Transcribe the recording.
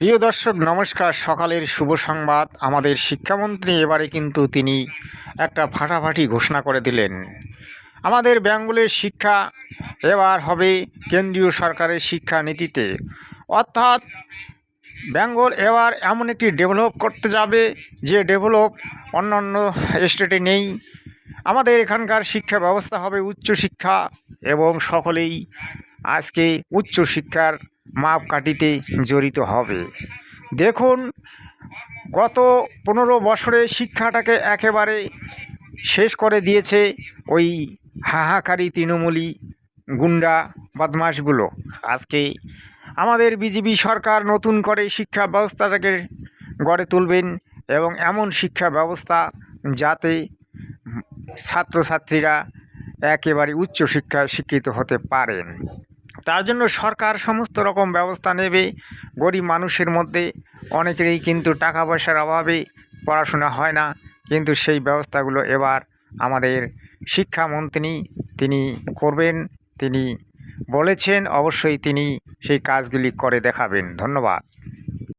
প্রিয় দর্শক নমস্কার। সকালের শুভ সংবাদ। আমাদের শিক্ষামন্ত্রী এবারে কিন্তু তিনি একটা ফাটাফাটি ঘোষণা করে দিলেন। আমাদের বেঙ্গলের শিক্ষা এবার হবে কেন্দ্রীয় সরকারের শিক্ষা নীতিতে, অর্থাৎ বেঙ্গল এবার এমন একটি ডেভেলপ করতে যাবে যে ডেভেলপ অন্যান্য স্টেটে নেই। আমাদের এখানকার শিক্ষা ব্যবস্থা হবে উচ্চশিক্ষা এবং সকলেই আজকে উচ্চশিক্ষার মাপকাঠিতে জড়িত হবে। দেখুন, গত 15 বছরে শিক্ষাটাকে একেবারে শেষ করে দিয়েছে ওই হাহাকারী তৃণমূলী গুন্ডা বদমাশগুলো। আজকে আমাদের বিজেপি সরকার নতুন করে শিক্ষা ব্যবস্থাটাকে গড়ে তুলবেন এবং এমন শিক্ষা ব্যবস্থা যাতে ছাত্রছাত্রীরা একেবারে উচ্চশিক্ষায় শিক্ষিত হতে পারেন। তার জন্য সরকার সমস্ত রকম ব্যবস্থা নেবে। গরিব মানুষের মধ্যে অনেকেরই কিন্তু টাকা পয়সার অভাবে পড়াশোনা হয় না, কিন্তু সেই ব্যবস্থাগুলো এবার আমাদের শিক্ষামন্ত্রী তিনি করবেন। তিনি বলেছেন, অবশ্যই তিনি সেই কাজগুলি করে দেখাবেন। ধন্যবাদ।